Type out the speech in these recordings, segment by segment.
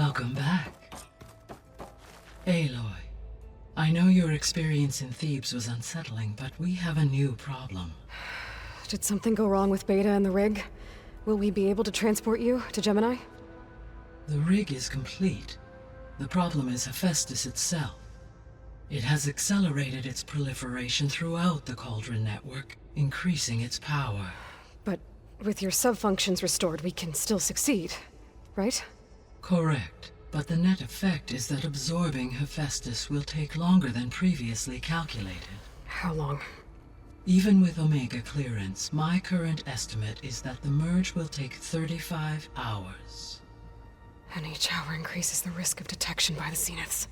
Welcome back. Aloy, I know your experience in Thebes was unsettling, but we have a new problem. Did something go wrong with Beta and the rig? Will we be able to transport you to Gemini? The rig is complete. The problem is Hephaestus itself. It has accelerated its proliferation throughout the Cauldron network, increasing its power. But with your sub-functions restored, we can still succeed, right? Correct, but the net effect is that absorbing Hephaestus will take longer than previously calculated. How long? Even with Omega clearance, my current estimate is that the merge will take 35 hours. And each hour increases the risk of detection by the Zeniths.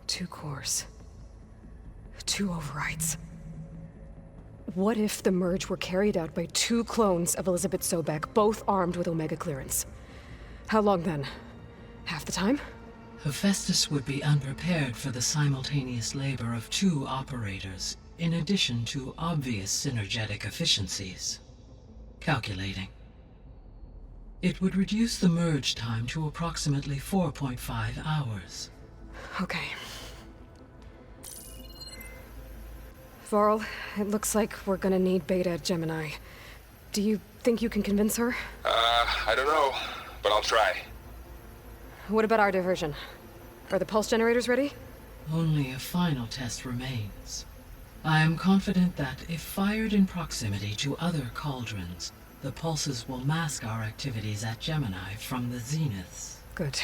Two cores. Two overrides. What if the merge were carried out by two clones of Elizabeth Sobek, both armed with Omega clearance? How long then? Half the time? Hephaestus would be unprepared for the simultaneous labor of two operators, in addition to obvious synergetic efficiencies. Calculating. It would reduce the merge time to approximately 4.5 hours. Okay. Varl, it looks like we're gonna need Beta at Gemini. Do you think you can convince her? I don't know, but I'll try. What about our diversion? Are the pulse generators ready? Only a final test remains. I am confident that if fired in proximity to other cauldrons, the pulses will mask our activities at Gemini from the Zeniths. Good.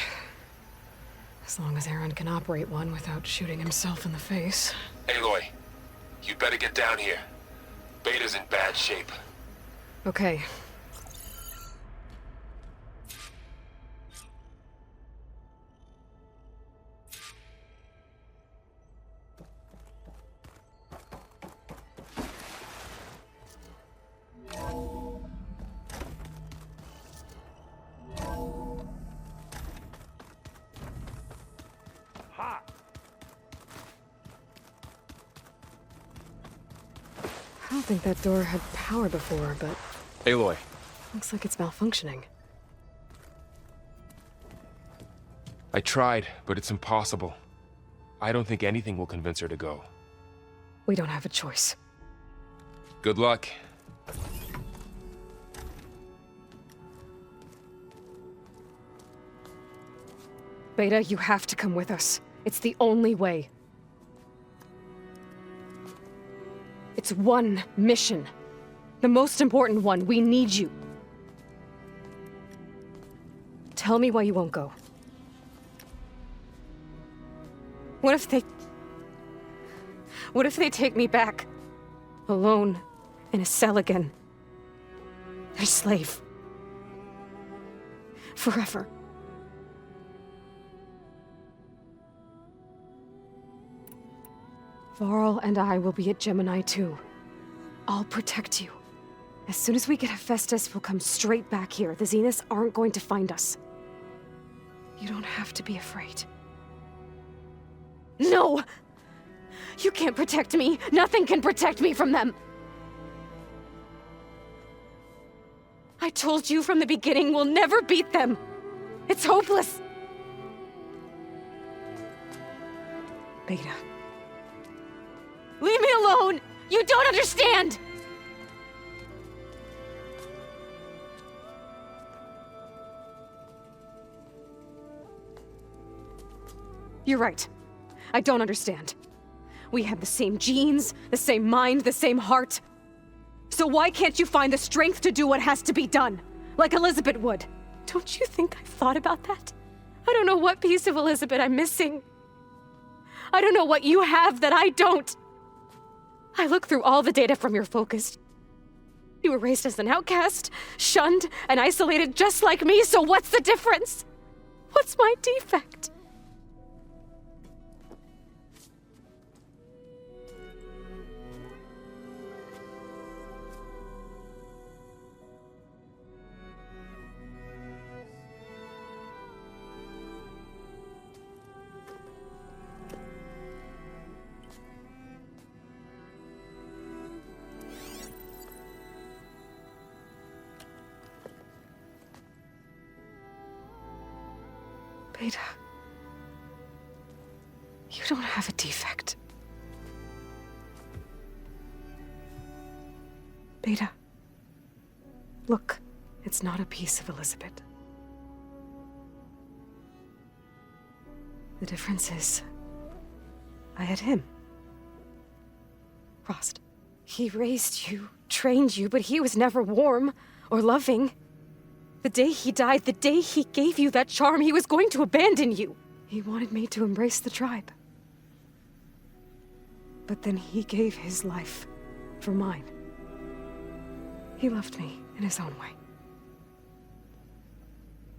As long as Aaron can operate one without shooting himself in the face. Aloy, you'd better get down here. Beta's in bad shape. Okay. I don't think that door had power before, but Aloy. looks like it's malfunctioning. I tried, but it's impossible. I don't think anything will convince her to go. We don't have a choice. Good luck. Beta, you have to come with us. It's the only way. It's one mission. The most important one. We need you. Tell me why you won't go. What if they take me back? Alone, in a cell again. Their slave. Forever. Varl and I will be at Gemini too. I'll protect you. As soon as we get Hephaestus, we'll come straight back here. The Zeniths aren't going to find us. You don't have to be afraid. No! You can't protect me. Nothing can protect me from them. I told you from the beginning we'll never beat them. It's hopeless. Beta. Leave me alone! You don't understand! You're right. I don't understand. We have the same genes, the same mind, the same heart. So why can't you find the strength to do what has to be done? Like Elizabeth would. Don't you think I've thought about that? I don't know what piece of Elizabeth I'm missing. I don't know what you have that I don't. I looked through all the data from your focus. You were raised as an outcast, shunned, and isolated just like me, so what's the difference? What's my defect? You don't have a defect. Beta. Look, it's not a piece of Elizabeth. The difference is, I had him. Rost. He raised you, trained you, but he was never warm or loving. The day he died, the day he gave you that charm, he was going to abandon you. He wanted me to embrace the tribe. But then he gave his life for mine. He loved me in his own way.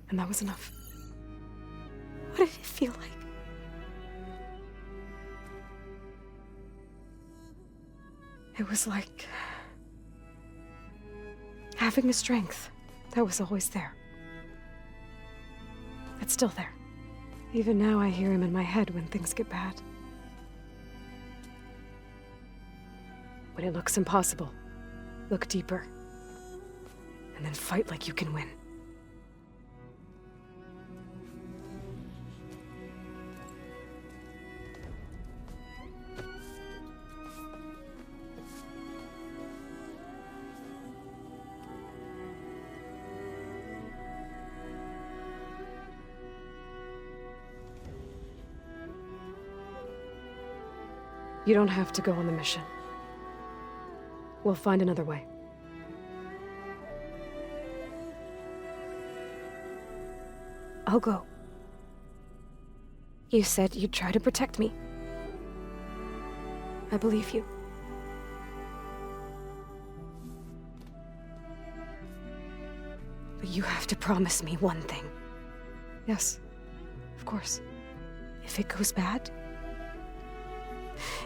And that was enough. What did it feel like? It was like having a strength that was always there. It's still there. Even now I hear him in my head when things get bad. When it looks impossible, look deeper. And then fight like you can win. You don't have to go on the mission. We'll find another way. I'll go. You said you'd try to protect me. I believe you. But you have to promise me one thing. Yes, of course. If it goes bad,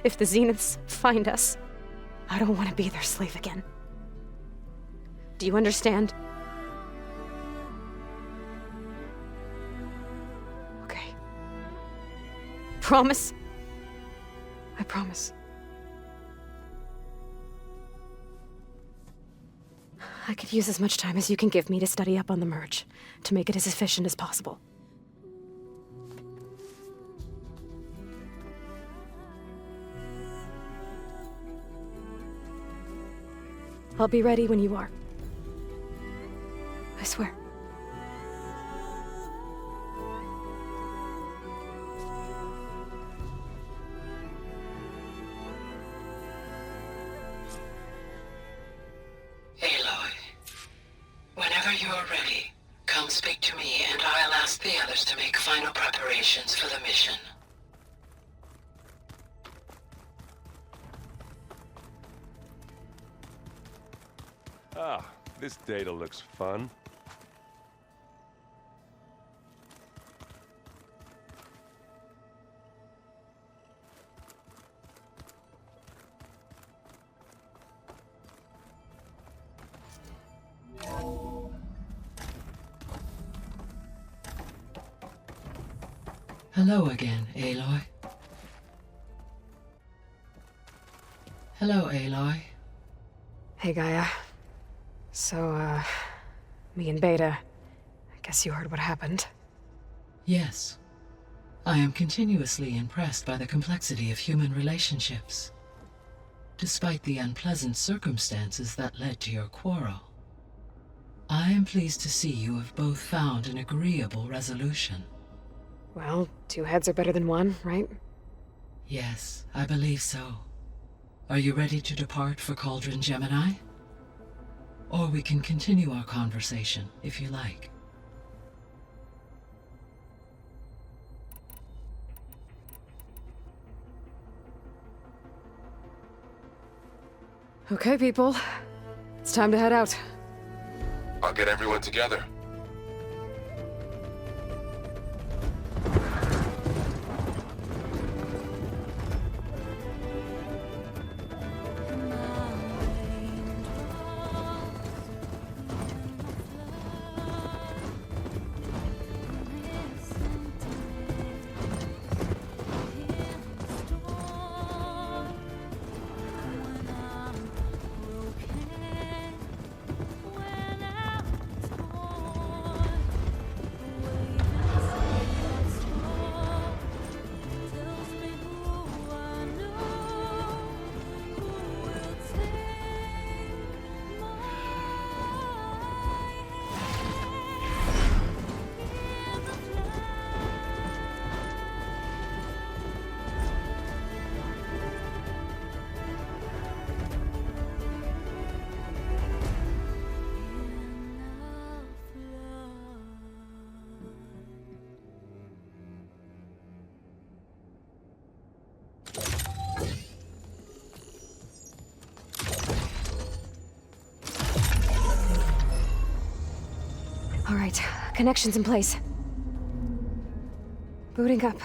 if the Zeniths find us, I don't want to be their slave again. Do you understand? Okay. Promise? I promise. I could use as much time as you can give me to study up on the merge, to make it as efficient as possible. I'll be ready when you are. I swear. Aloy, whenever you're ready, come speak to me and I'll ask the others to make final preparations for the mission. Ah, this data looks fun. Hello again, Aloy. Hello, Aloy. Hey, Gaia. So, me and Beta, I guess you heard what happened. Yes. I am continuously impressed by the complexity of human relationships. Despite the unpleasant circumstances that led to your quarrel, I am pleased to see you have both found an agreeable resolution. Well, two heads are better than one, right? Yes, I believe so. Are you ready to depart for Cauldron Gemini? Or we can continue our conversation, if you like. Okay, people. It's time to head out. I'll get everyone together. Connection's in place. Booting up.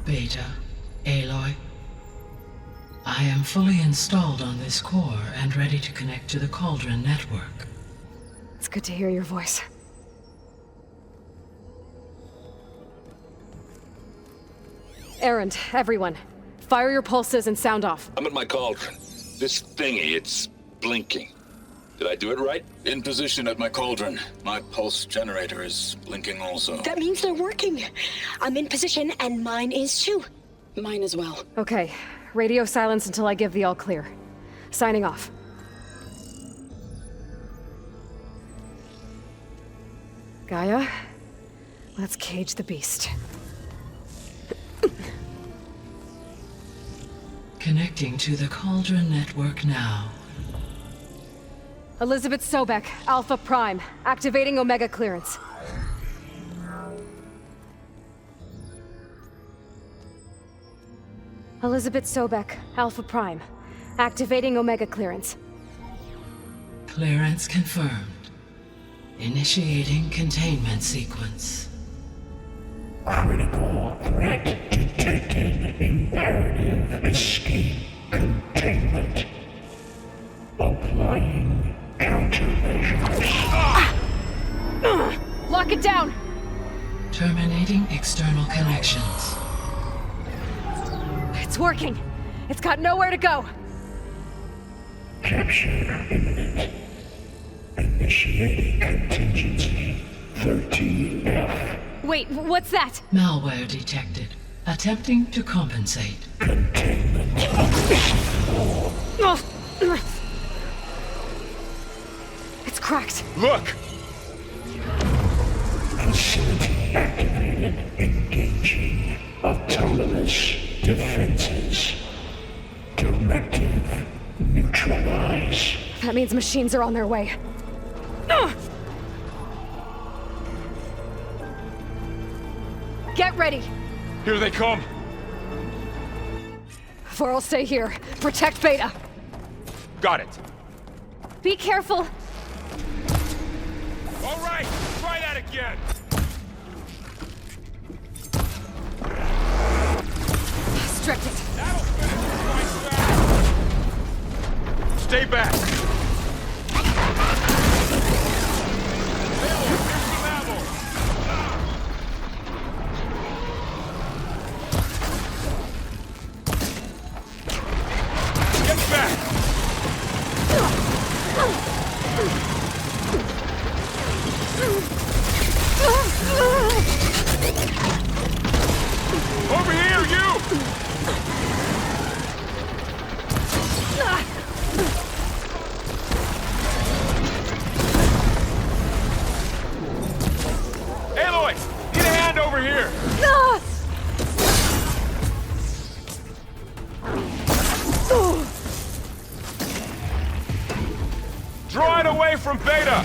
Beta, Aloy. I am fully installed on this core and ready to connect to the Cauldron network. It's good to hear your voice. Errand, everyone. Fire your pulses and sound off. I'm at my cauldron. This thingy, it's blinking. Did I do it right? In position at my cauldron. My pulse generator is blinking also. That means they're working. I'm in position, and mine is too. Mine as well. Okay. Radio silence until I give the all clear. Signing off. Gaia, let's cage the beast. Connecting to the Cauldron network now. Elizabeth Sobek, Alpha Prime, activating Omega clearance. Elizabeth Sobek, Alpha Prime, activating Omega clearance. Clearance confirmed. Initiating containment sequence. Critical threat detected. Imperative escape containment. Applying countermeasures. Lock it down! Terminating external connections. It's working! It's got nowhere to go! Capture imminent. Initiating contingency 13F. Wait, what's that? Malware detected. Attempting to compensate. Containment. It's cracked. Look! Facility activated. Engaging autonomous defenses. Directive neutralize. That means machines are on their way. Get ready! Here they come! Vor'll stay here. Protect Beta. Got it! Be careful! All right! Try that again! Strict it. That'll finish right back! Stay back! Get back! Over here, you! Aloy! Need a hand over here! Draw it away from Beta!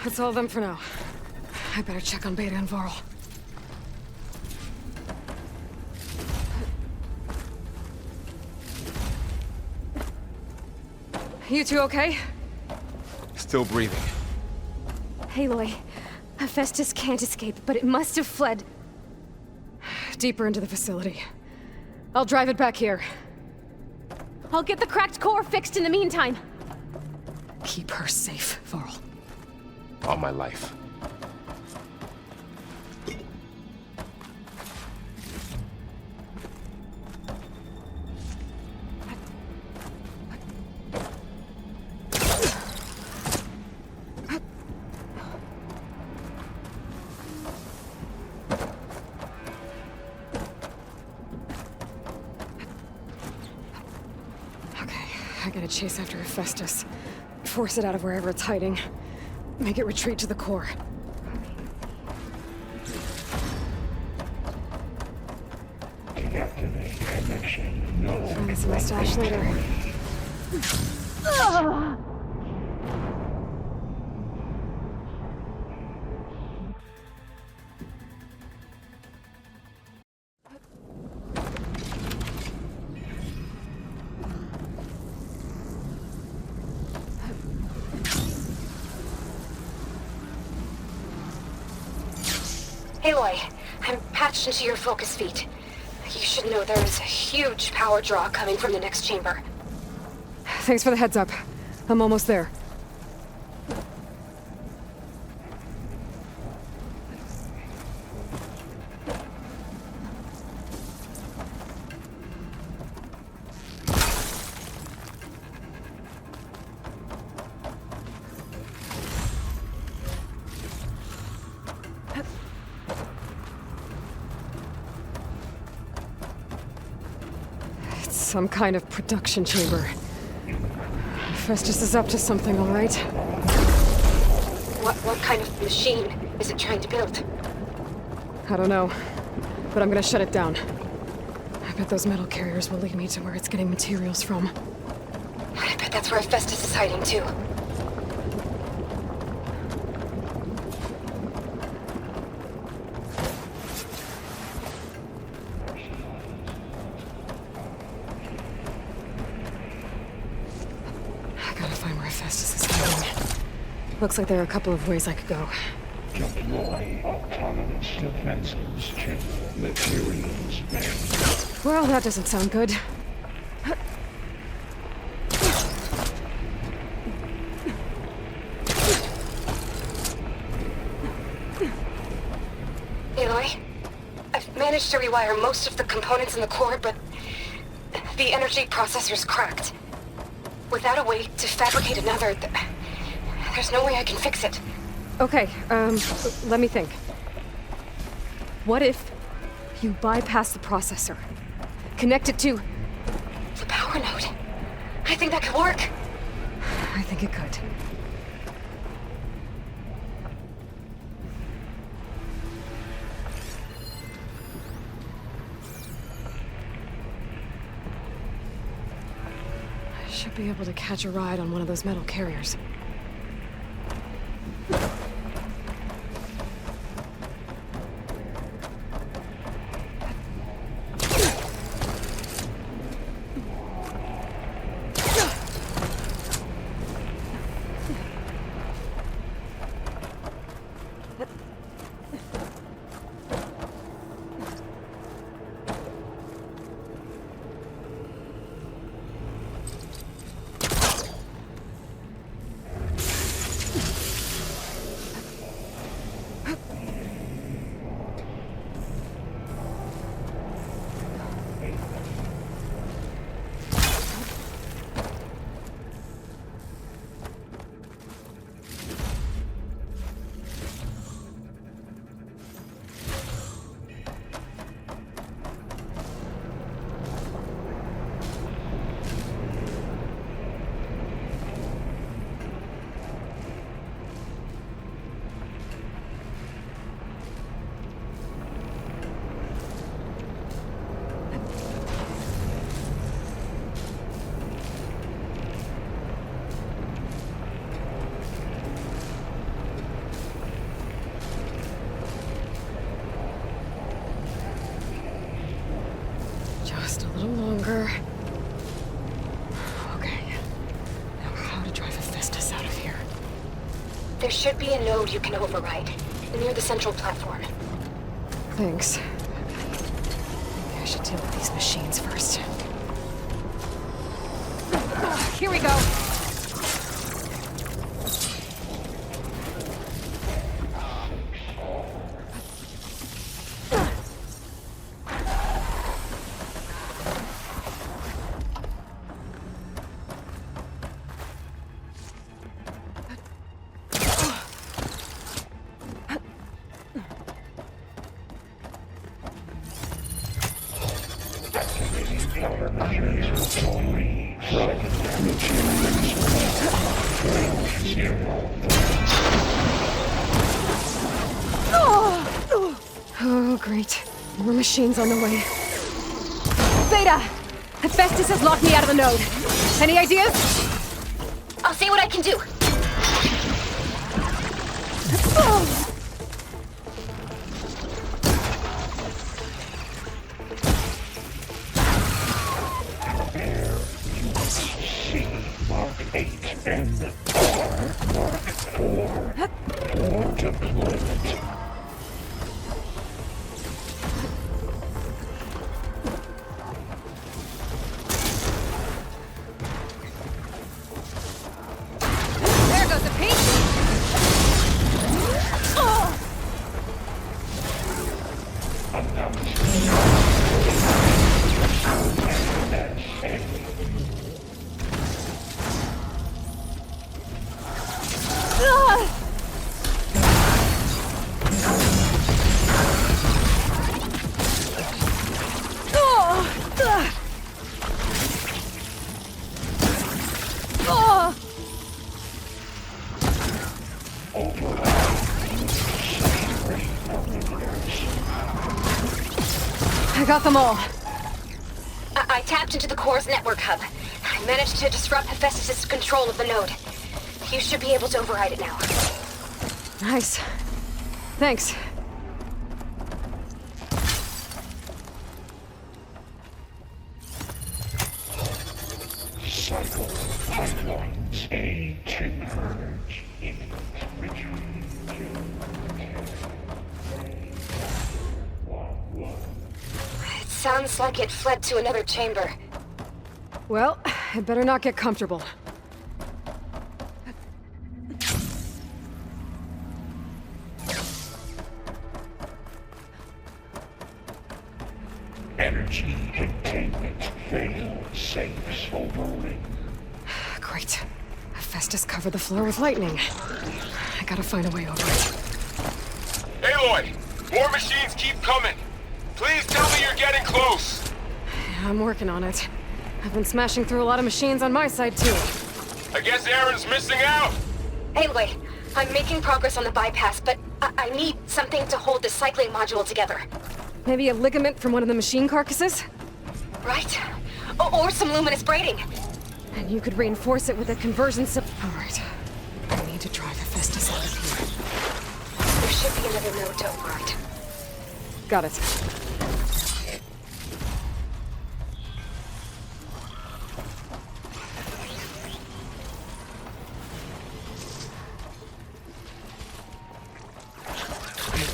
That's all of them for now. I better check on Beta and Varl. You two okay? Still breathing. Aloy, Hephaestus can't escape, but it must have fled deeper into the facility. I'll drive it back here. I'll get the cracked core fixed in the meantime. Keep her safe, Varl. All my life. I gotta chase after Hephaestus. Force it out of wherever it's hiding. Make it retreat to the core. Deactivate connection. No. Find some mustache later. Aloy, I'm patched into your focus feed. You should know there is a huge power draw coming from the next chamber. Thanks for the heads up. I'm almost there. Some kind of production chamber. Festus is up to something, all right. What kind of machine is it trying to build? I don't know, but I'm gonna shut it down. I bet those metal carriers will lead me to where it's getting materials from. I bet that's where Festus is hiding too. Looks like there are a couple of ways I could go. Deploy autonomous defenses to materials bank. Well, that doesn't sound good. Aloy, I've managed to rewire most of the components in the core, but the energy processor's cracked. Without a way to fabricate another, there's no way I can fix it. Okay, let me think. What if you bypass the processor? Connect it to the power node? I think that could work. I think it could. I should be able to catch a ride on one of those metal carriers. Just a little longer. Okay. Now how to drive Hephaestus out of here? There should be a node you can override, near the central platform. Thanks. Maybe I should deal with these machines first. Here we go! Oh, great. More machines on the way. Beta! Hephaestus has locked me out of the node. Any ideas? I'll see what I can do. Mark 8 and R Mark 4 for deployment. I got them all. I tapped into the core's network hub. I managed to disrupt Hephaestus' control of the node. You should be able to override it now. Nice. Thanks. Cycle pipelines A converge. Imminent retreat to It sounds like it fled to another chamber. Well, I better not get comfortable. Energy containment failed. Safes overring. Great. Hephaestus covered the floor with lightning. I gotta find a way over it. Aloy! More machines keep coming! Please tell me you're getting close! Yeah, I'm working on it. I've been smashing through a lot of machines on my side, too. I guess Aaron's missing out! Aloy, I'm making progress on the bypass, but I need something to hold the cycling module together. Maybe a ligament from one of the machine carcasses? Right? Or some luminous braiding. And you could reinforce it with a conversion Alright. I need to drive Hephaestus out of here. There should be another node to override. Got it.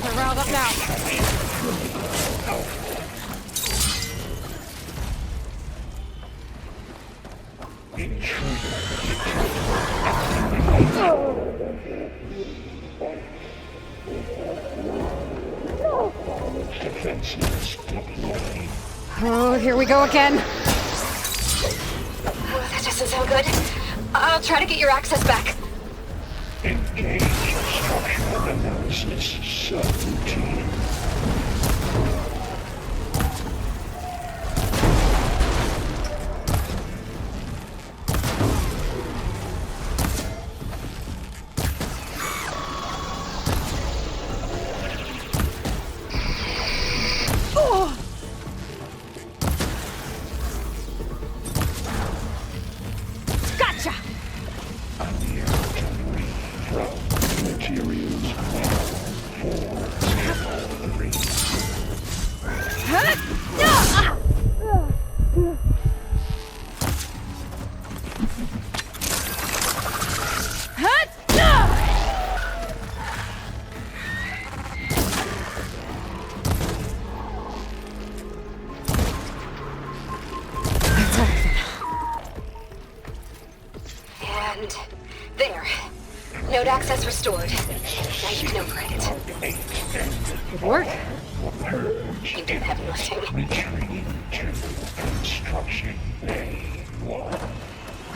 We're riled up now. Defenses deployed. Oh, here we go again. Oh, that doesn't sound good. I'll try to get your access back. Engage structural analysis subroutine. Gotcha! Materials And there. Node access restored. Now you can override it. Good work. You've done heavy lifting. retreating to construction bay 1.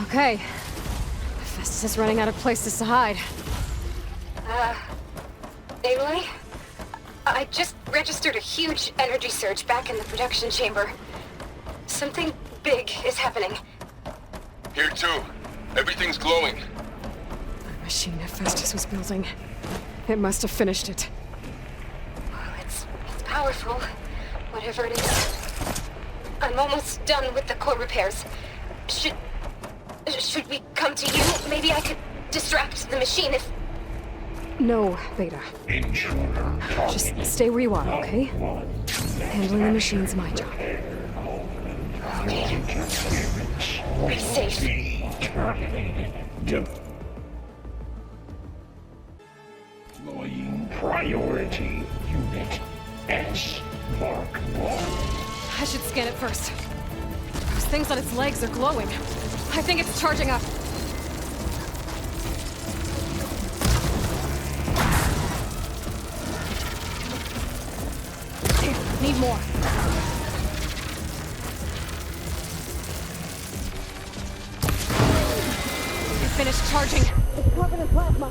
Okay. Hephaestus is running out of places to hide. Aloy? I just registered a huge energy surge back in the production chamber. Something big is happening. Here too. Everything's glowing. The machine Hephaestus was building. It must have finished it. Well, it's powerful, whatever it is. I'm almost done with the core repairs. Should we come to you? Maybe I could distract the machine if... No, Beta. Intruder Just stay where you are, okay? Handling the machine's my job. Be safe. terminated. Deploying priority unit S Mark 1. I should scan it first. Those things on its legs are glowing. I think it's charging up. Here, need more. It finished charging. It's covered in plasma.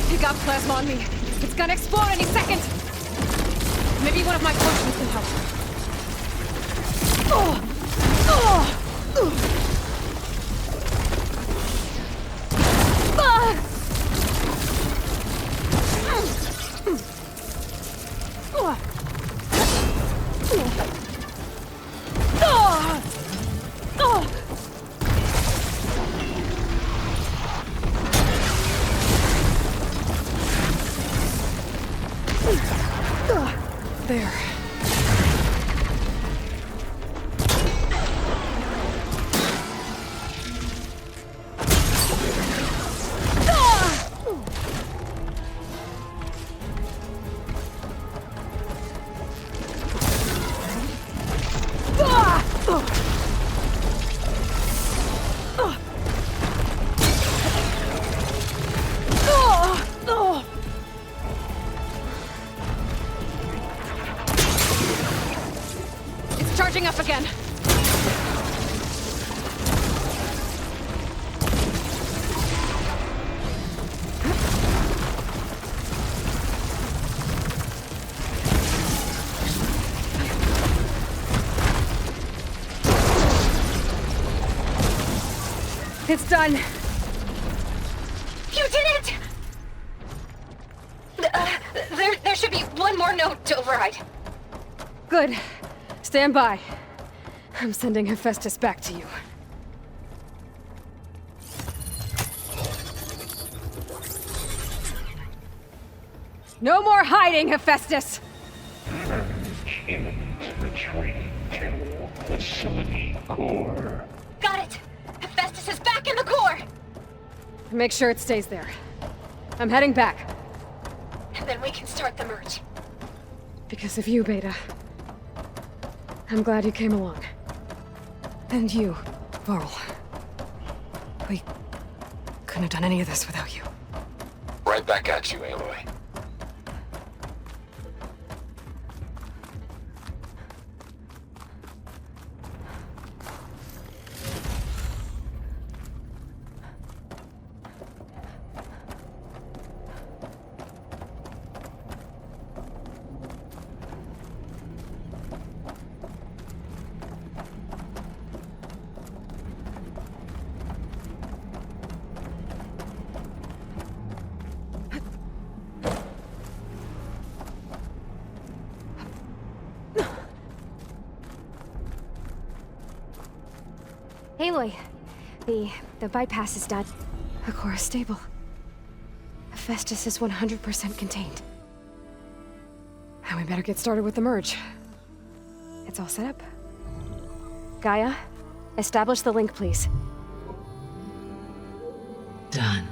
It got plasma on me. It's gonna explode any second. Maybe one of my potions can help. there. It's charging up again. It's done. You did it! There should be one more note to override. Good. Stand by. I'm sending Hephaestus back to you. No more hiding, Hephaestus! Purge imminent retreat to facility core. Got it! Hephaestus is back in the core! Make sure it stays there. I'm heading back. And then we can start the merge. Because of you, Beta. I'm glad you came along. And you, Varl. We couldn't have done any of this without you. Right back at you, Aloy. Aloy, the bypass is done. The core is stable. Hephaestus is 100% contained. And we better get started with the merge. It's all set up. Gaia, establish the link, please. Done.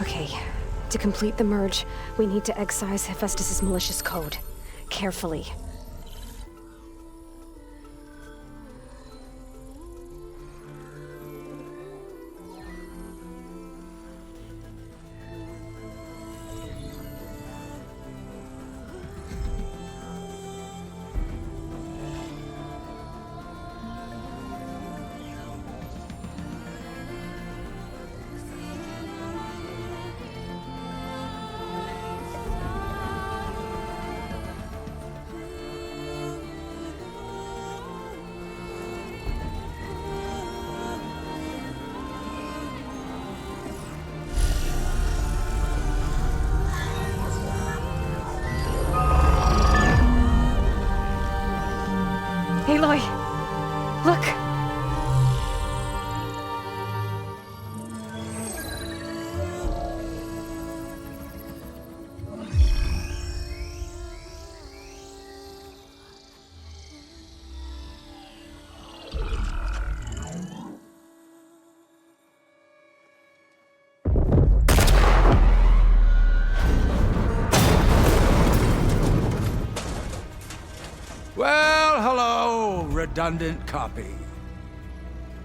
Okay, to complete the merge, we need to excise Hephaestus's malicious code. Carefully. Aloy! Look! Well, hello, redundant copy.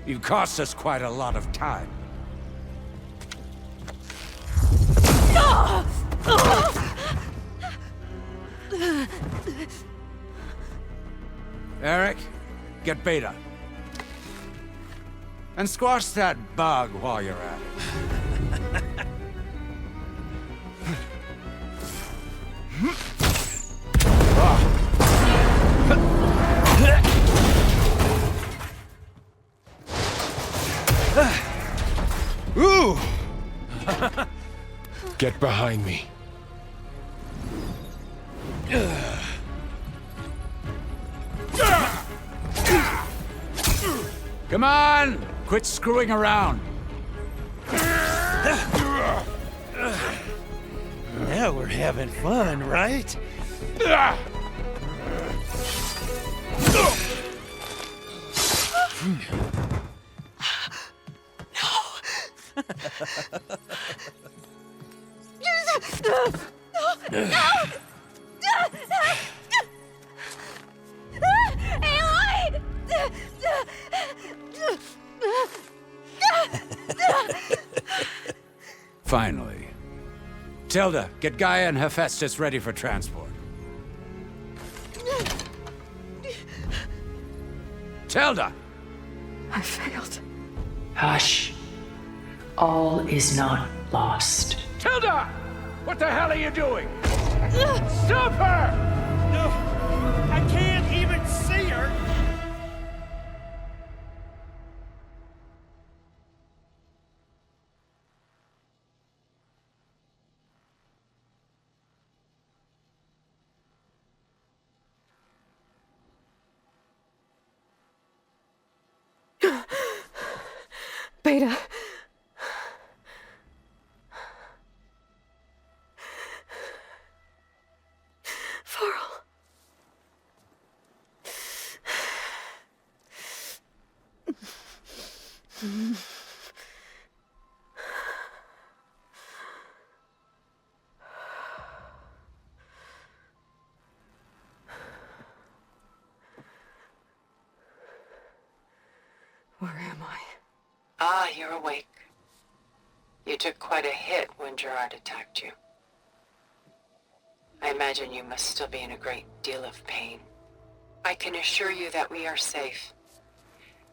You've cost us quite a lot of time. Eric, get Beta. And squash that bug while you're at it. Get behind me. Come on! Quit screwing around. Now we're having fun, right? Aloy! Finally. Tilda, get Gaia and Hephaestus ready for transport. Tilda! I failed. Hush. All is not lost. Tilda! What the hell are you doing? Stop her! No, I can't even see her. Beta. Farrell. Where am I? Ah, you're awake. You took quite a hit when Gerard attacked you. I imagine you must still be in a great deal of pain. I can assure you that we are safe.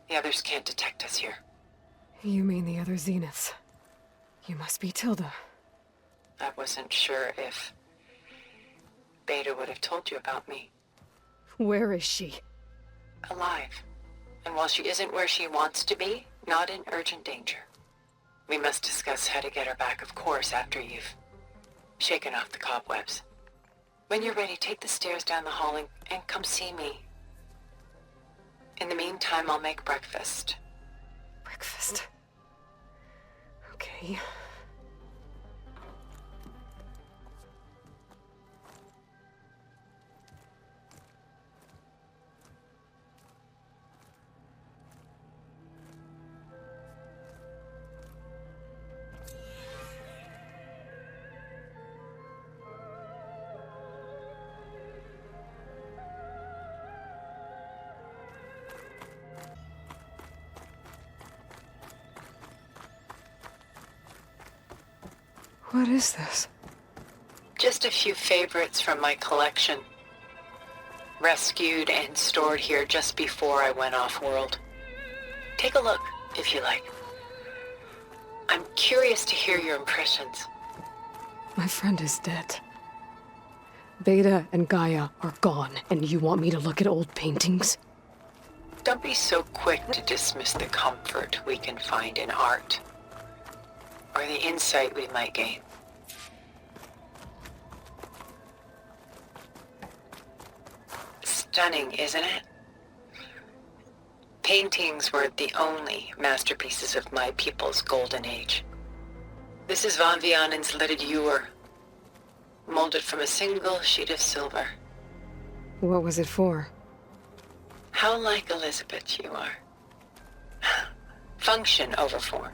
The others can't detect us here. You mean the other Zeniths? You must be Tilda. I wasn't sure if Beta would have told you about me. Where is she? Alive. And while she isn't where she wants to be, not in urgent danger. We must discuss how to get her back, of course, after you've shaken off the cobwebs. When you're ready, take the stairs down the hall and come see me. In the meantime, I'll make breakfast. Breakfast. Okay. What is this? Just a few favorites from my collection. Rescued and stored here just before I went off-world. Take a look, if you like. I'm curious to hear your impressions. My friend is dead. Beta and Gaia are gone, and you want me to look at old paintings? Don't be so quick to dismiss the comfort we can find in art, or the insight we might gain. Stunning, isn't it? Paintings weren't the only masterpieces of my people's golden age. This is Von Vianen's leaded ewer, molded from a single sheet of silver. What was it for? How like Elizabeth you are. Function over form.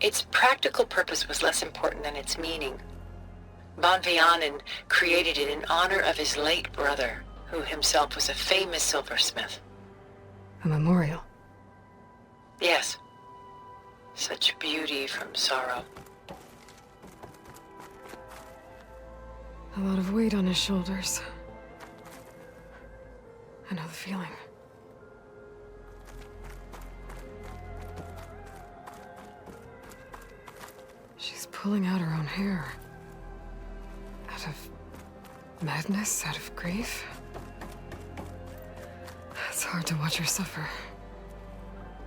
Its practical purpose was less important than its meaning. Von Vianen created it in honor of his late brother, who himself was a famous silversmith. A memorial. Yes. Such beauty from sorrow. A lot of weight on his shoulders. I know the feeling. She's pulling out her own hair. Out of madness, out of grief. It's hard to watch her suffer.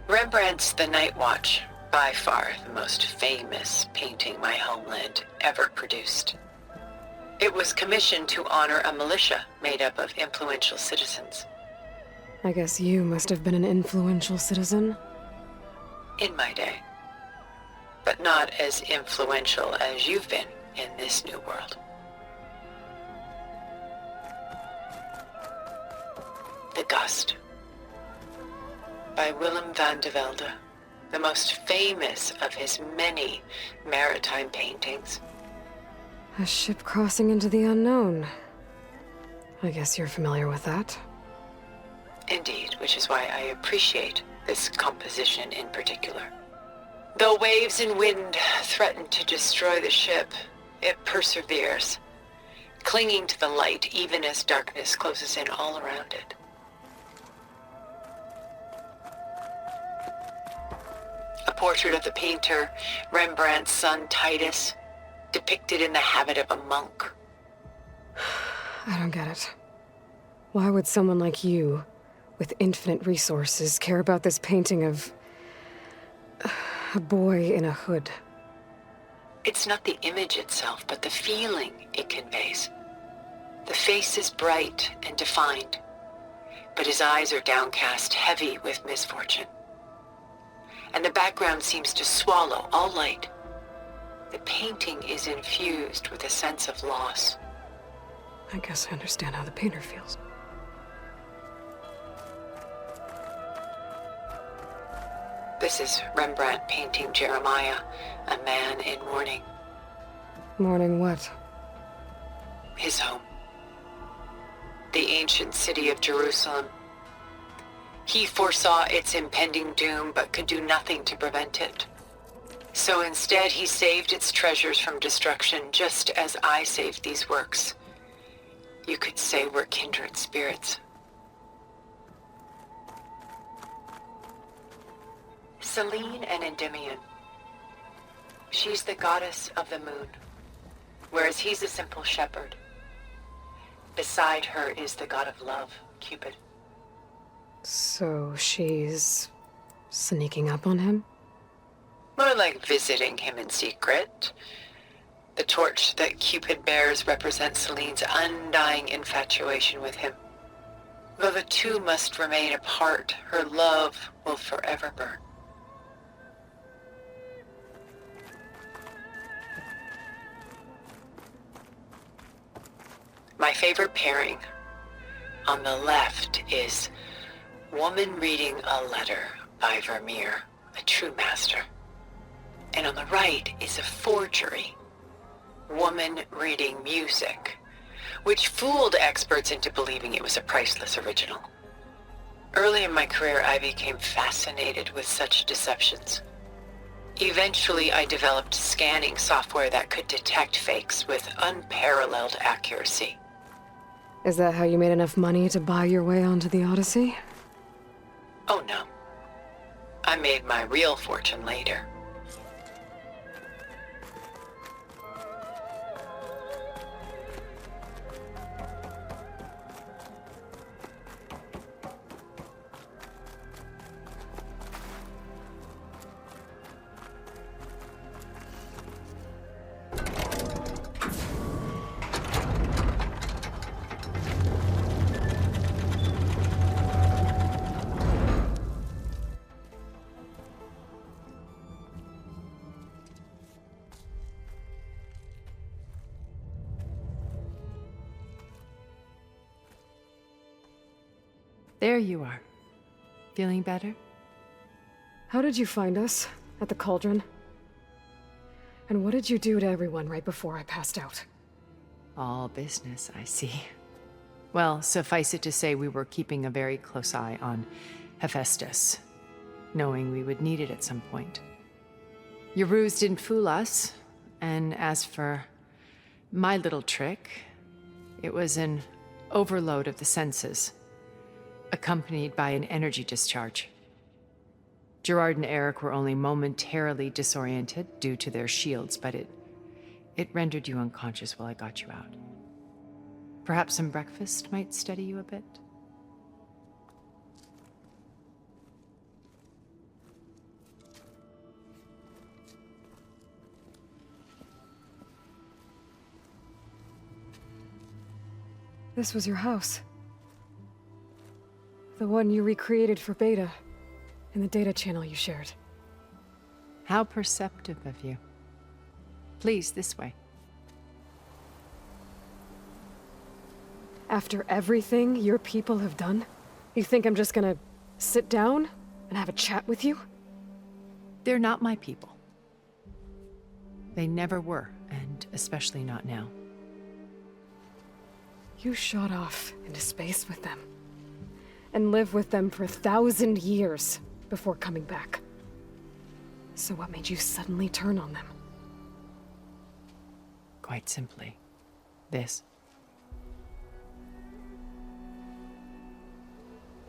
Rembrandt's The Night Watch, by far the most famous painting my homeland ever produced. It was commissioned to honor a militia made up of influential citizens. I guess you must have been an influential citizen. In my day. But not as influential as you've been in this new world. The Gust. By Willem van de Velde, the most famous of his many maritime paintings. A ship crossing into the unknown. I guess you're familiar with that. Indeed, which is why I appreciate this composition in particular. Though waves and wind threaten to destroy the ship, it perseveres, clinging to the light even as darkness closes in all around it. A portrait of the painter, Rembrandt's son Titus, depicted in the habit of a monk. I don't get it. Why would someone like you, with infinite resources, care about this painting of a boy in a hood? It's not the image itself, but the feeling it conveys. The face is bright and defined, but his eyes are downcast, heavy with misfortune. And the background seems to swallow all light. The painting is infused with a sense of loss. I guess I understand how the painter feels. This is Rembrandt painting Jeremiah, a man in mourning. Mourning what? His home. The ancient city of Jerusalem. He foresaw its impending doom, but could do nothing to prevent it. So instead, he saved its treasures from destruction, just as I saved these works. You could say we're kindred spirits. Selene and Endymion. She's the goddess of the moon, whereas he's a simple shepherd. Beside her is the god of love, Cupid. So she's sneaking up on him? More like visiting him in secret. The torch that Cupid bears represents Selene's undying infatuation with him. Though the two must remain apart, her love will forever burn. My favorite pairing on the left is Woman Reading a Letter by Vermeer, a true master. And on the right is a forgery, Woman Reading Music, which fooled experts into believing it was a priceless original. Early in my career, I became fascinated with such deceptions. Eventually, I developed scanning software that could detect fakes with unparalleled accuracy. Is that how you made enough money to buy your way onto the Odyssey? Oh no. I made my real fortune later. There you are. Feeling better? How did you find us? At the cauldron? And what did you do to everyone right before I passed out? All business, I see. Well, suffice it to say we were keeping a very close eye on Hephaestus, knowing we would need it at some point. Your ruse didn't fool us, and as for my little trick, it was an overload of the senses, accompanied by an energy discharge. Gerard and Eric were only momentarily disoriented due to their shields, but it rendered you unconscious while I got you out. Perhaps some breakfast might steady you a bit? This was your house. The one you recreated for Beta, in the data channel you shared. How perceptive of you. Please, this way. After everything your people have done, you think I'm just gonna sit down and have a chat with you? They're not my people. They never were, and especially not now. You shot off into space with them, and lived with them for 1,000 years before coming back. So what made you suddenly turn on them? Quite simply, this.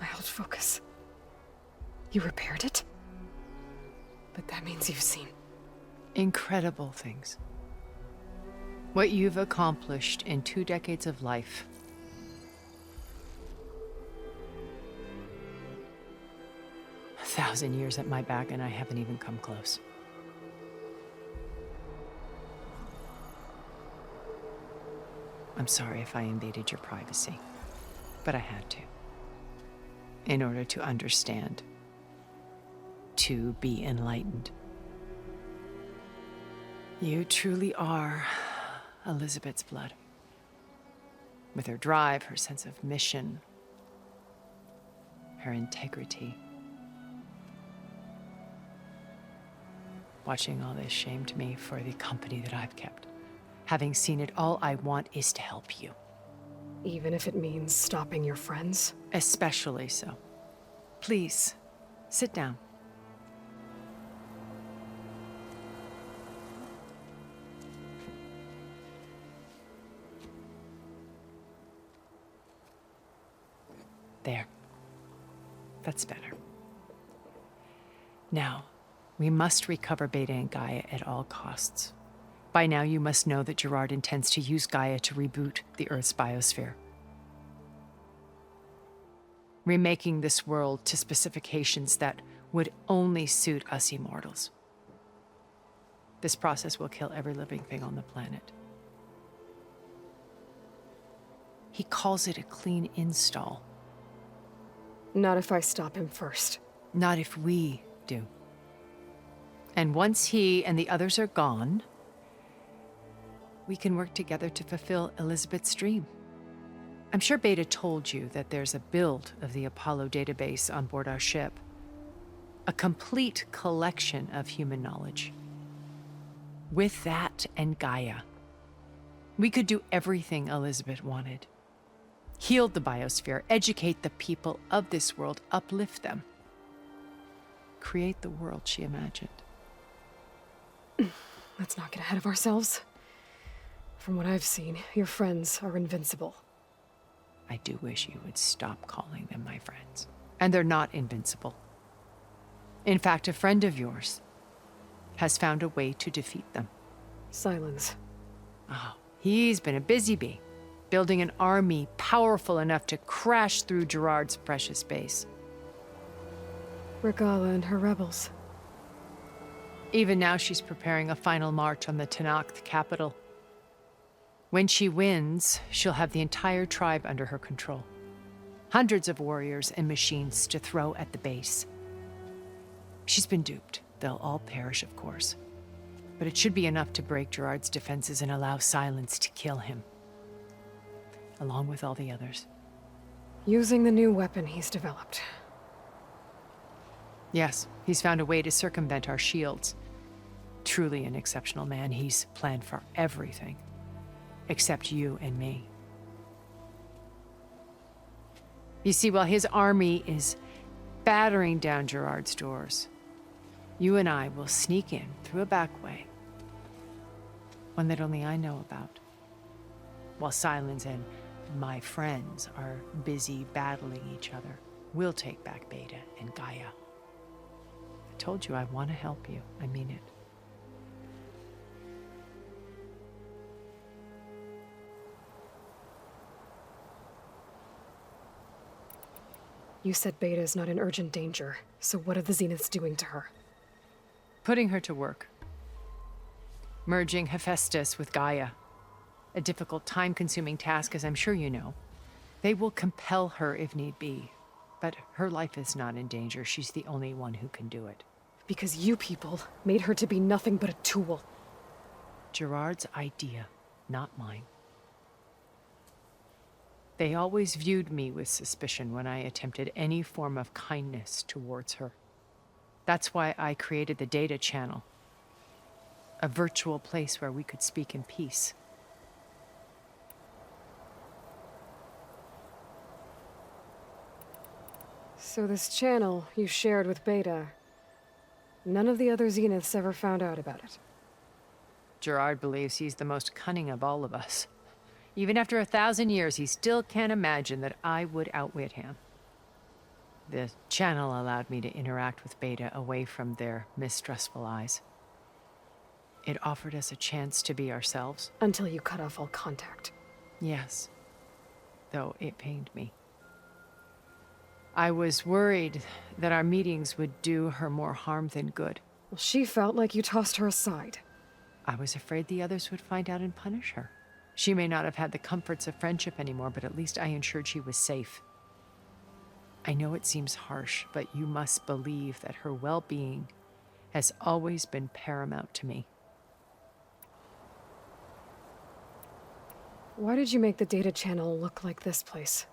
My old focus. You repaired it? But that means you've seen Incredible things. What you've accomplished in 2 decades of life. A 1,000 years at my back, and I haven't even come close. I'm sorry if I invaded your privacy, but I had to. In order to understand. To be enlightened. You truly are Elizabeth's blood. With her drive, her sense of mission, her integrity. Watching all this shamed me for the company that I've kept. Having seen it, all I want is to help you. even if it means stopping your friends? Especially so. Please, sit down. There. That's better. Now, we must recover Beta and Gaia at all costs. By now, you must know that Gerard intends to use Gaia to reboot the Earth's biosphere. Remaking this world to specifications that would only suit us immortals. This process will kill every living thing on the planet. He calls it a clean install. Not if I stop him first. Not if we do. And once he and the others are gone, we can work together to fulfill Elizabeth's dream. I'm sure Beta told you that there's a build of the Apollo database on board our ship. A complete collection of human knowledge. With that and Gaia, we could do everything Elizabeth wanted. Heal the biosphere, educate the people of this world, uplift them. Create the world she imagined. Let's not get ahead of ourselves. From what I've seen, your friends are invincible. I do wish you would stop calling them my friends. And they're not invincible. In fact, a friend of yours has found a way to defeat them. Silence. Oh, he's been a busy bee, building an army powerful enough to crash through Gerard's precious base. Regala and her rebels. Even now, she's preparing a final march on the Tenakth capital. When she wins, she'll have the entire tribe under her control. Hundreds of warriors and machines to throw at the base. She's been duped. They'll all perish, of course. But it should be enough to break Gerard's defenses and allow Silence to kill him. Along with all the others. Using the new weapon he's developed. Yes, he's found a way to circumvent our shields. Truly an exceptional man. He's planned for everything. Except you and me. You see, while his army is battering down Gerard's doors, you and I will sneak in through a back way. One that only I know about. While Silence and my friends are busy battling each other, we'll take back Beta and Gaia. I told you I want to help you. I mean it. You said Beta is not in urgent danger, so what are the Zeniths doing to her? Putting her to work. Merging Hephaestus with Gaia. A difficult, time-consuming task, as I'm sure you know. They will compel her if need be. But her life is not in danger. She's the only one who can do it. Because you people made her to be nothing but a tool. Gerard's idea, not mine. They always viewed me with suspicion when I attempted any form of kindness towards her. That's why I created the data channel. A virtual place where we could speak in peace. So this channel you shared with Beta, none of the other Zeniths ever found out about it. Gerard believes he's the most cunning of all of us. Even after 1,000 years, he still can't imagine that I would outwit him. The channel allowed me to interact with Beta away from their mistrustful eyes. It offered us a chance to be ourselves. Until you cut off all contact. Yes, though it pained me. I was worried that our meetings would do her more harm than good. Well, she felt like you tossed her aside. I was afraid the others would find out and punish her. She may not have had the comforts of friendship anymore, but at least I ensured she was safe. I know it seems harsh, but you must believe that her well-being has always been paramount to me. Why did you make the data channel look like this place?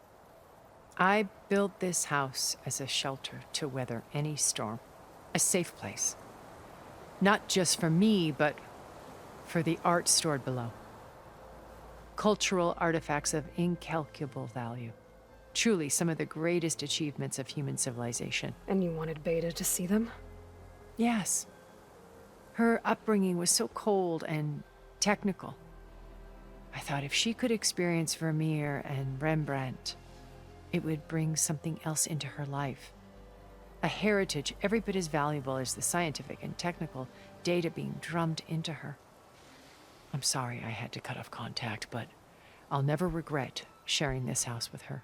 I built this house as a shelter to weather any storm. A safe place. Not just for me, but for the art stored below. Cultural artifacts of incalculable value. Truly some of the greatest achievements of human civilization. And you wanted Beta to see them? Yes. Her upbringing was so cold and technical. I thought if she could experience Vermeer and Rembrandt, it would bring something else into her life. A heritage every bit as valuable as the scientific and technical data being drummed into her. I'm sorry I had to cut off contact, but I'll never regret sharing this house with her.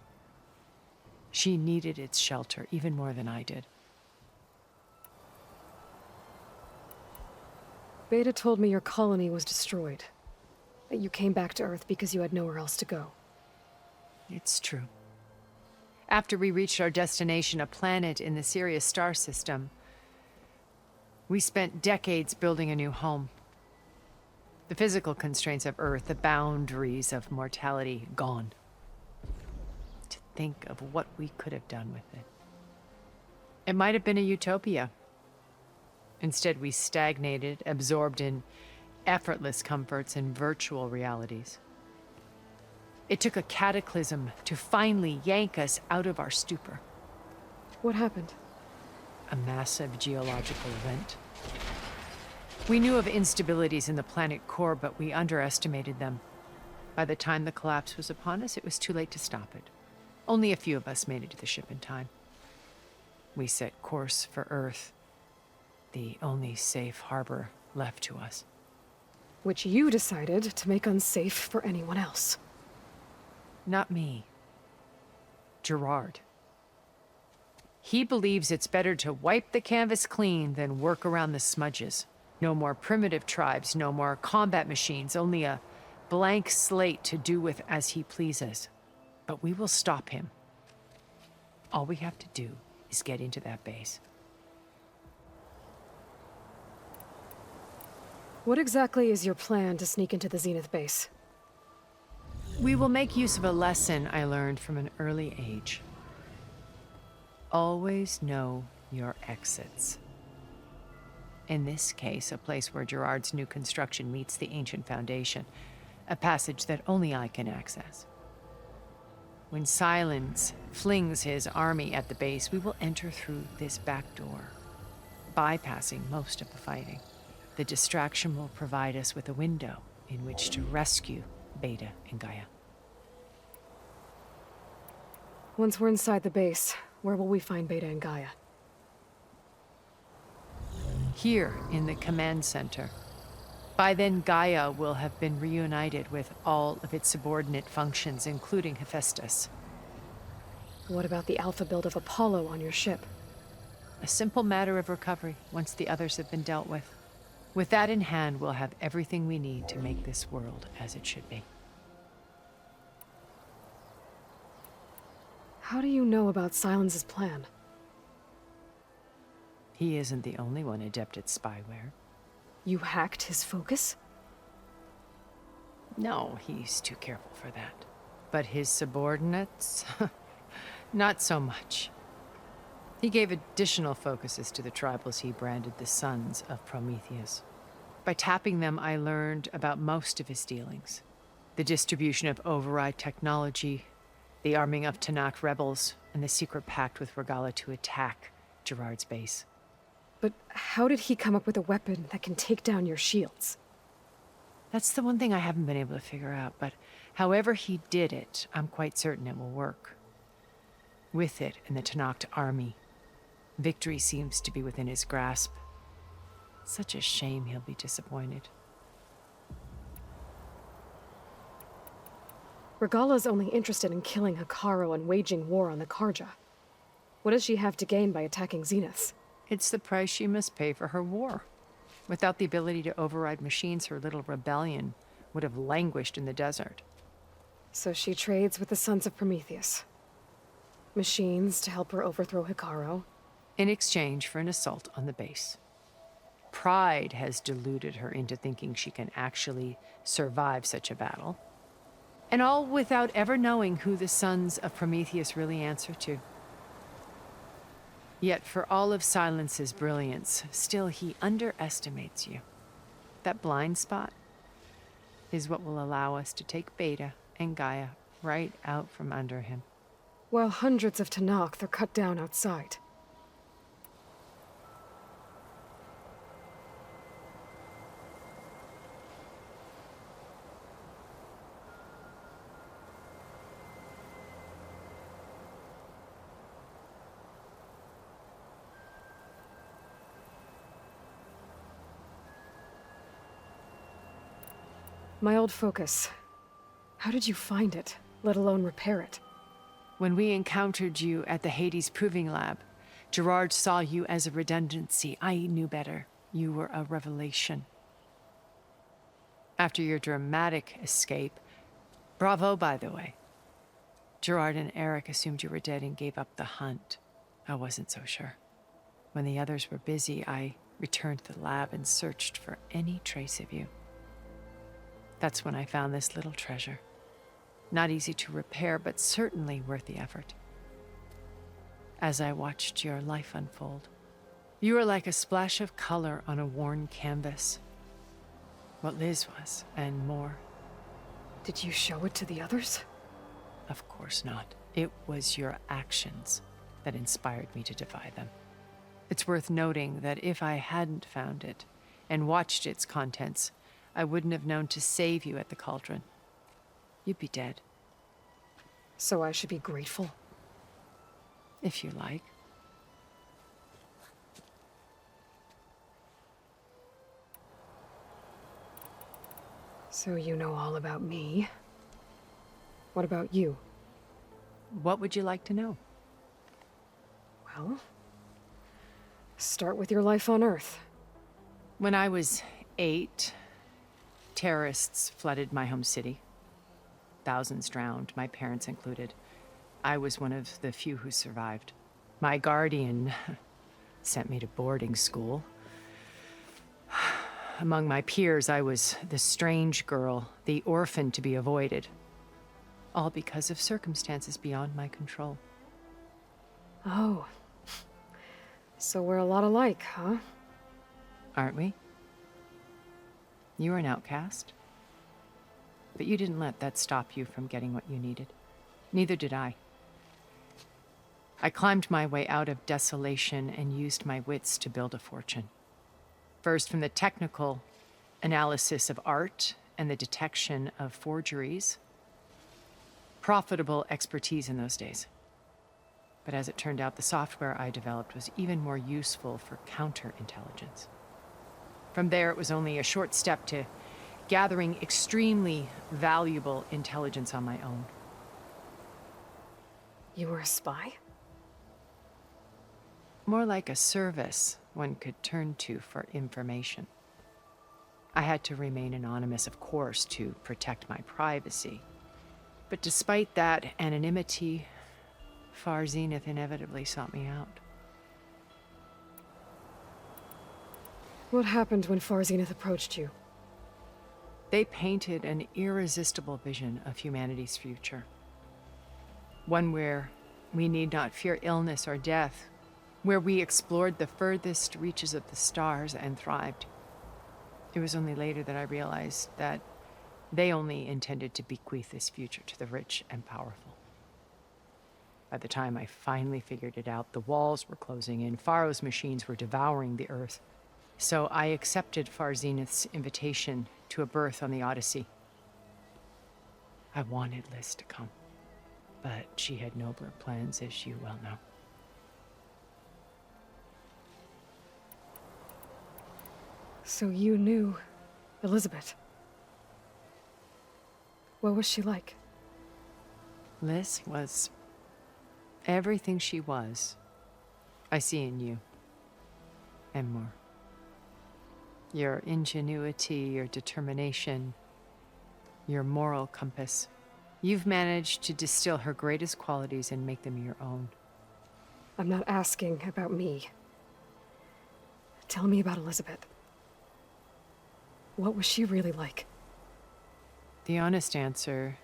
She needed its shelter even more than I did. Beta told me your colony was destroyed. That you came back to Earth because you had nowhere else to go. It's true. After we reached our destination, a planet in the Sirius star system, we spent decades building a new home. The physical constraints of Earth, the boundaries of mortality, gone. To think of what we could have done with it. It might have been a utopia. Instead, we stagnated, absorbed in effortless comforts and virtual realities. It took a cataclysm to finally yank us out of our stupor. What happened? A massive geological event. We knew of instabilities in the planet core, but we underestimated them. By the time the collapse was upon us, it was too late to stop it. Only a few of us made it to the ship in time. We set course for Earth, the only safe harbor left to us. Which you decided to make unsafe for anyone else. Not me. Gerard. He believes it's better to wipe the canvas clean than work around the smudges. No more primitive tribes, no more combat machines, only a blank slate to do with as he pleases. But we will stop him. All we have to do is get into that base. What exactly is your plan to sneak into the Zenith base? We will make use of a lesson I learned from an early age. Always know your exits. In this case, a place where Gerard's new construction meets the ancient foundation, a passage that only I can access. When Silence flings his army at the base, we will enter through this back door, bypassing most of the fighting. The distraction will provide us with a window in which to rescue Beta and Gaia. Once we're inside the base, where will we find Beta and Gaia? Here in the command center. By then, Gaia will have been reunited with all of its subordinate functions, including Hephaestus. What about the alpha build of Apollo on your ship? A simple matter of recovery once the others have been dealt with. With that in hand, we'll have everything we need to make this world as it should be. How do you know about Silence's plan? He isn't the only one adept at spyware. You hacked his focus? No, he's too careful for that. But his subordinates? Not so much. He gave additional focuses to the tribals he branded the Sons of Prometheus. By tapping them, I learned about most of his dealings. The distribution of override technology, the arming of Tanakh rebels, and the secret pact with Regala to attack Gerard's base. But how did he come up with a weapon that can take down your shields? That's the one thing I haven't been able to figure out, but however he did it, I'm quite certain it will work. With it and the Tanakh army, victory seems to be within his grasp. Such a shame he'll be disappointed. Regala's only interested in killing Hekarro and waging war on the Karja. What does she have to gain by attacking Zeniths? It's the price she must pay for her war. Without the ability to override machines, her little rebellion would have languished in the desert. So she trades with the Sons of Prometheus. Machines to help her overthrow Hekarro. In exchange for an assault on the base. Pride has deluded her into thinking she can actually survive such a battle. And all without ever knowing who the Sons of Prometheus really answer to. Yet for all of Silence's brilliance, still he underestimates you. That blind spot is what will allow us to take Beta and Gaia right out from under him. While hundreds of Tanakh are cut down outside. My old focus. How did you find it, let alone repair it? When we encountered you at the Hades Proving Lab, Gerard saw you as a redundancy. I knew better. You were a revelation. After your dramatic escape, bravo, by the way. Gerard and Eric assumed you were dead and gave up the hunt. I wasn't so sure. When the others were busy, I returned to the lab and searched for any trace of you. That's when I found this little treasure. Not easy to repair, but certainly worth the effort. As I watched your life unfold, you were like a splash of color on a worn canvas. What Liz was, and more. Did you show it to the others? Of course not. It was your actions that inspired me to defy them. It's worth noting that if I hadn't found it and watched its contents, I wouldn't have known to save you at the cauldron. You'd be dead. So I should be grateful? If you like. So you know all about me. What about you? What would you like to know? Well, start with your life on Earth. When I was 8, terrorists flooded my home city. Thousands drowned, my parents included. I was one of the few who survived. My guardian sent me to boarding school. Among my peers, I was the strange girl, the orphan to be avoided. All because of circumstances beyond my control. Oh. So we're a lot alike, huh? Aren't we? You were an outcast. But you didn't let that stop you from getting what you needed. Neither did I. I climbed my way out of desolation and used my wits to build a fortune. First, from the technical analysis of art and the detection of forgeries. Profitable expertise in those days. But as it turned out, the software I developed was even more useful for counterintelligence. From there, it was only a short step to gathering extremely valuable intelligence on my own. You were a spy? More like a service one could turn to for information. I had to remain anonymous, of course, to protect my privacy. But despite that anonymity, Far Zenith inevitably sought me out. What happened when Far Zenith approached you? They painted an irresistible vision of humanity's future. One where we need not fear illness or death, where we explored the furthest reaches of the stars and thrived. It was only later that I realized that they only intended to bequeath this future to the rich and powerful. By the time I finally figured it out, the walls were closing in, Pharaoh's machines were devouring the Earth. So I accepted Far Zenith's invitation to a berth on the Odyssey. I wanted Liz to come, but she had nobler plans, as you well know. So you knew Elizabeth. What was she like? Liz was everything she was. I see in you. And more. Your ingenuity, your determination, your moral compass. You've managed to distill her greatest qualities and make them your own. I'm not asking about me. Tell me about Elizabeth. What was she really like? The honest answer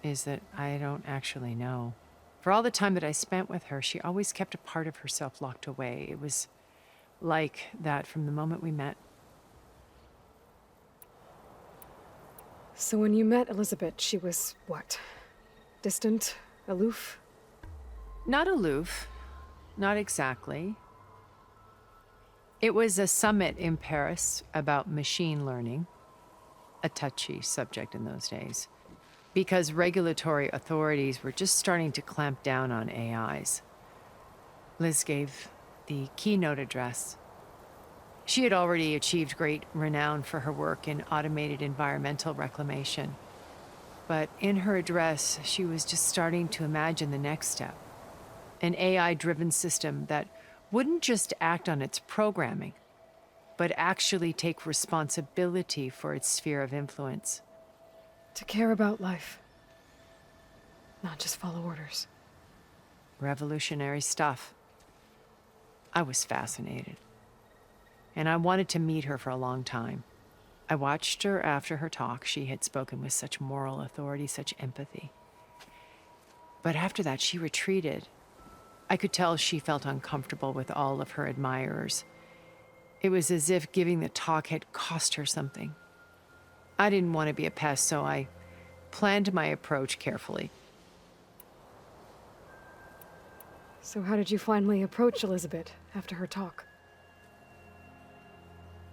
is that I don't actually know. For all the time that I spent with her, she always kept a part of herself locked away. It was like that from the moment we met. So when you met Elizabeth, she was what? Distant? Aloof? Not aloof. Not exactly. It was a summit in Paris about machine learning, a touchy subject in those days, because regulatory authorities were just starting to clamp down on AIs. Liz gave the keynote address. She had already achieved great renown for her work in automated environmental reclamation. But in her address, she was just starting to imagine the next step. An AI-driven system that wouldn't just act on its programming, but actually take responsibility for its sphere of influence. To care about life. Not just follow orders. Revolutionary stuff. I was fascinated. And I wanted to meet her for a long time. I watched her after her talk. She had spoken with such moral authority, such empathy. But after that, she retreated. I could tell she felt uncomfortable with all of her admirers. It was as if giving the talk had cost her something. I didn't want to be a pest, so I planned my approach carefully. So how did you finally approach Elizabeth after her talk?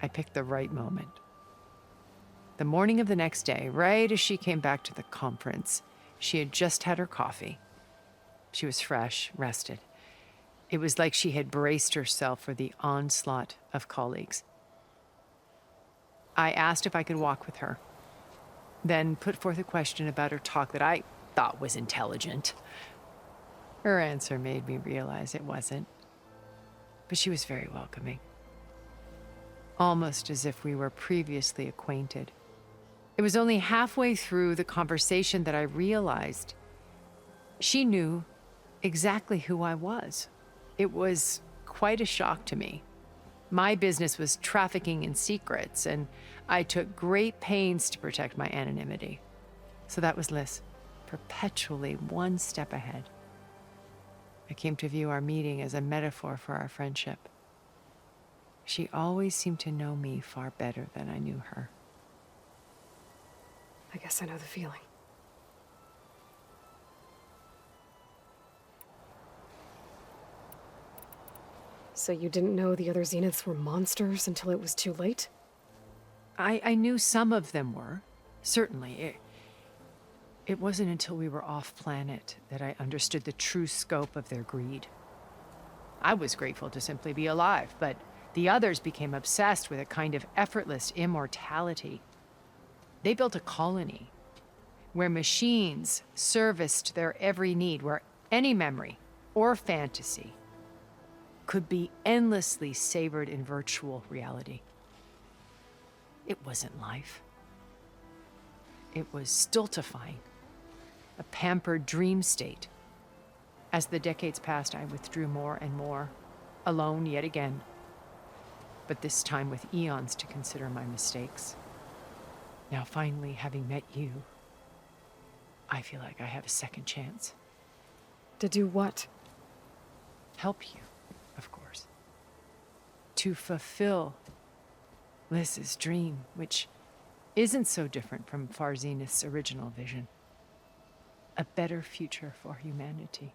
I picked the right moment. The morning of the next day, right as she came back to the conference, she had just had her coffee. She was fresh, rested. It was like she had braced herself for the onslaught of colleagues. I asked if I could walk with her, then put forth a question about her talk that I thought was intelligent. Her answer made me realize it wasn't, but she was very welcoming. Almost as if we were previously acquainted. It was only halfway through the conversation that I realized she knew exactly who I was. It was quite a shock to me. My business was trafficking in secrets, and I took great pains to protect my anonymity. So that was Liz, perpetually one step ahead. I came to view our meeting as a metaphor for our friendship. She always seemed to know me far better than I knew her. I guess I know the feeling. So you didn't know the other Zeniths were monsters until it was too late? I knew some of them were, certainly. It wasn't until we were off-planet that I understood the true scope of their greed. I was grateful to simply be alive, but the others became obsessed with a kind of effortless immortality. They built a colony where machines serviced their every need, where any memory or fantasy could be endlessly savored in virtual reality. It wasn't life. It was stultifying, a pampered dream state. As the decades passed, I withdrew more and more, alone yet again, but this time with eons to consider my mistakes. Now finally, having met you, I feel like I have a second chance. To do what? Help you, of course. To fulfill Liz's dream, which isn't so different from Farzenith's original vision. A better future for humanity.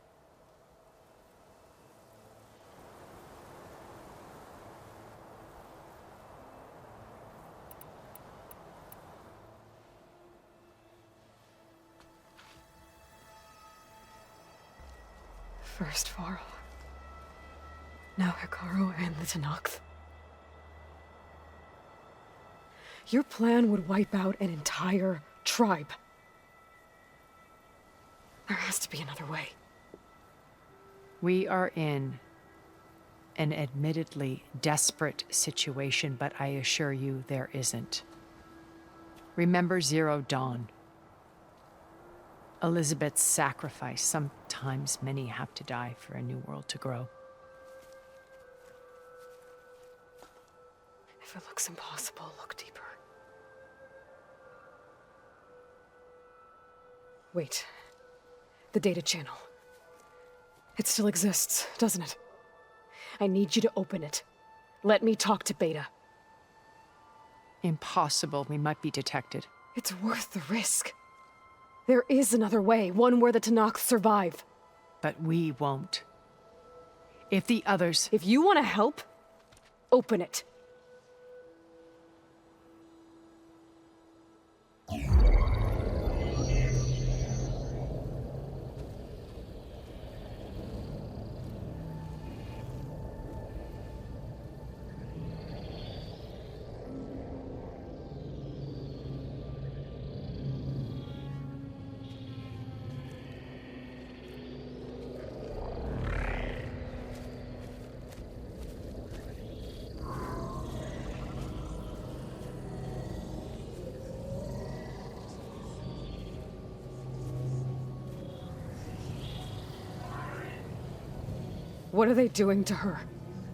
First Varl. Now Hikaru and the Tenakth. Your plan would wipe out an entire tribe. There has to be another way. We are in an admittedly desperate situation, but I assure you there isn't. Remember Zero Dawn. Elizabeth's sacrifice. Sometimes many have to die for a new world to grow. If it looks impossible, look deeper. Wait. The data channel. It still exists, doesn't it? I need you to open it. Let me talk to Beta. Impossible. We might be detected. It's worth the risk. There is another way, one where the Tenakth survive. But we won't. If the others... If you want to help, open it. What are they doing to her?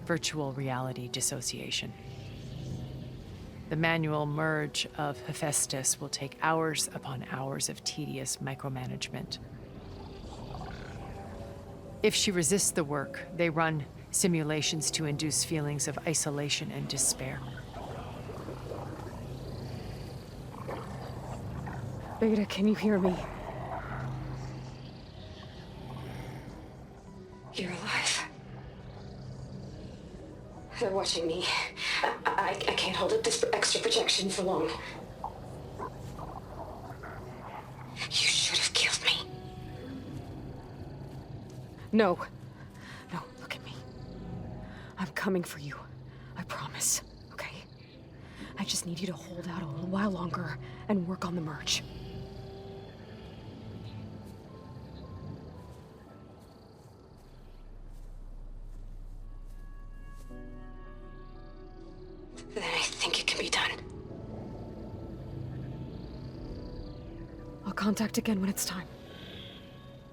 Virtual reality dissociation. The manual merge of Hephaestus will take hours upon hours of tedious micromanagement. If she resists the work, they run simulations to induce feelings of isolation and despair. Beta, can you hear me? You're alive. They're watching me. I can't hold up this extra projection for long. You should have killed me. No. No, look at me. I'm coming for you. I promise, okay? I just need you to hold out a little while longer and work on the merge. Then I think it can be done. I'll contact again when it's time.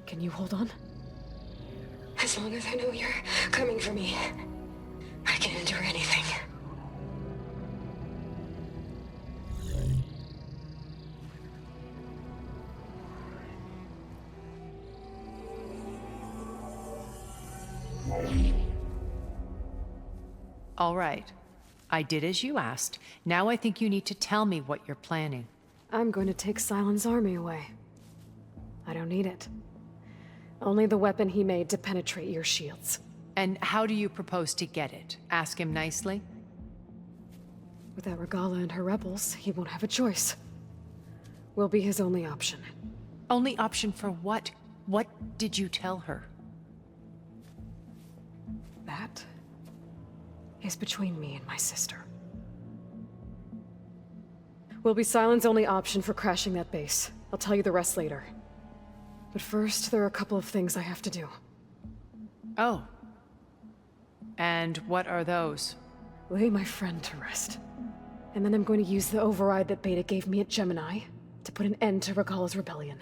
Can you hold on? As long as I know you're coming for me, I can endure anything. All right. I did as you asked. Now I think you need to tell me what you're planning. I'm going to take Sylens' army away. I don't need it. Only the weapon he made to penetrate your shields. And how do you propose to get it? Ask him nicely? Without Regala and her rebels, he won't have a choice. We'll be his only option. Only option for what? What did you tell her? That is between me and my sister. Will be Sylens' only option for crashing that base. I'll tell you the rest later. But first, there are a couple of things I have to do. Oh. And what are those? Lay my friend to rest. And then I'm going to use the override that Beta gave me at Gemini to put an end to Regala's rebellion.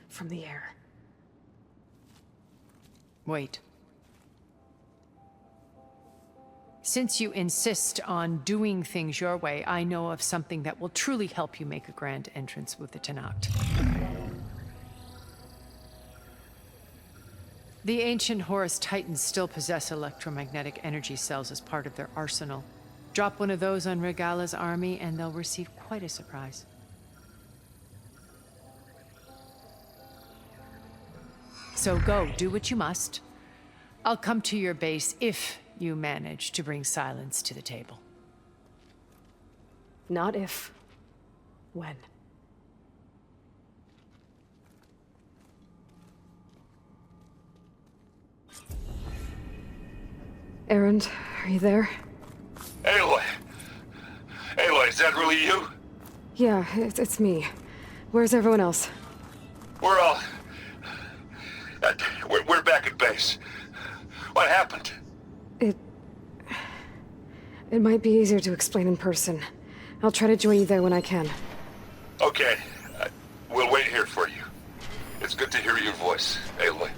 From the air. Wait. Since you insist on doing things your way, I know of something that will truly help you make a grand entrance with the Tenakt. The ancient Horus Titans still possess electromagnetic energy cells as part of their arsenal. Drop one of those on Regala's army and they'll receive quite a surprise. So go, do what you must. I'll come to your base if you manage to bring silence to the table. Not if. When. Erend, are you there? Aloy! Aloy, is that really you? Yeah, it's me. Where's everyone else? We're all... we're back at base. What happened? It might be easier to explain in person. I'll try to join you there when I can. Okay. We'll wait here for you. It's good to hear your voice, Aloy.